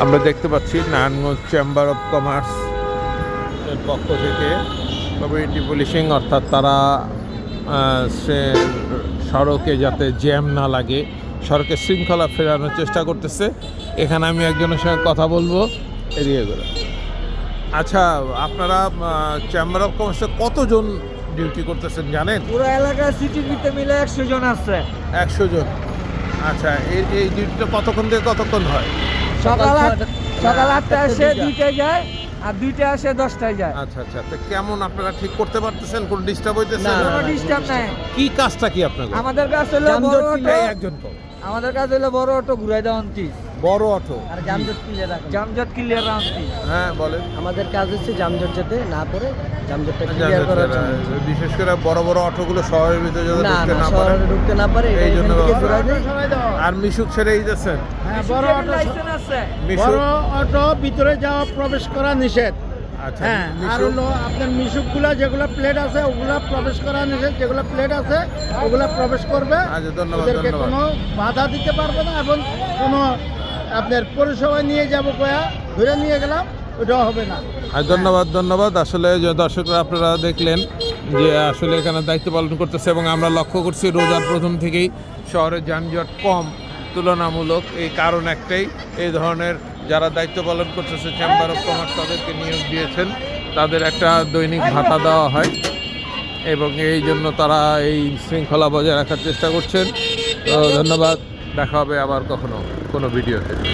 আমরা দেখতে পাচ্ছি নারায়ণগঞ্জ চেম্বার অফ কমার্স এর পক্ষ থেকে কমিউনিটি পুলিশিং, অর্থাৎ তারা সড়কে যাতে জ্যাম না লাগে, সড়কের শৃঙ্খলা ফেরানোর চেষ্টা করতেছে। এখানে আমি একজনের সঙ্গে কথা বলবো এদিকে করে। আচ্ছা, আপনারা চেম্বার অফ কমার্সে কতজন ডিউটি করতেছেন জানেন? পুরো এলাকা সিটিভিতে মিলে 100 জন আছে। 100 জন। আচ্ছা, এই ডিউটিটা কতক্ষণ থেকে কতক্ষণ হয়? সকাল 8টায় আসে, 2টায় যায়, আর 2টায় আসে, 10টায় যায়। আচ্ছা আচ্ছা, তো কেমন আপনারা ঠিক করতে পারতেছেন? কোনো ডিস্টার্ব হইতেছে না? কোনো ডিস্টার্ব নাই। কি কাজটা কি আপনাদের? আমাদের কাজ হলো বড় অটো, একজন তো আমাদের কাজ হলো বড় অটো ঘুরাই দেওয়া 29, বড় অটো আর জামজট ক্লিয়ার 29। হ্যাঁ বলেন। আমাদের কাজ হচ্ছে যানজট যাতে না পড়ে, যানজটটা ক্লিয়ার করার জন্য। বিশেষ করে বড় বড় অটোগুলো শহরের ভিতরে যাতে না ঢুকতে না, না পারে, শহরে ঢুকতে না পারে এই জন্য এখান থেকে ঘুরাই দেয়। আর মিশুক ছেড়ে দিতেছেন? হ্যাঁ, বড় অটো লাইসেন্স আছে। মিশুক, বড় অটো ভিতরে যাওয়া প্রবেশ করা নিষেধ। আচ্ছা হ্যাঁ, আর মিশুক, হলো আপনার মিশুকগুলা যেগুলো প্লেট আছে ওগুলা প্রবেশ করা নিষেধ, যেগুলো প্লেট আছে ওগুলা প্রবেশ করবে। আচ্ছা ধন্যবাদ ওদেরকে ধন্যবাদ। কোনো বাধা দিতে পারবে না, এবং কোনো আপনার পরিষেবায় নিয়ে যাব কয়া ধরে নিয়ে গেলাম ওটাও হবে না। আর ধন্যবাদ ধন্যবাদ। আসলে যে দর্শকরা আপনারা দেখলেন যে আসলে এখানে দায়িত্ব পালন করতেছে, এবং আমরা লক্ষ্য করছি রোজার প্রথম থেকেই শহরে যানজট কম তুলনামূলক। এই কারণ একটাই, এই ধরনের যারা দায়িত্ব পালন করতেছে চেম্বার অফ কমার্স তাদেরকে নিয়োগ দিয়েছেন, তাদের একটা দৈনিক ভাতা দেওয়া হয়, এবং এই জন্য তারা এই শৃঙ্খলা বজায় রাখার চেষ্টা করছেন। তো ধন্যবাদ, দেখা হবে আবার কখনো কোনো ভিডিওতে।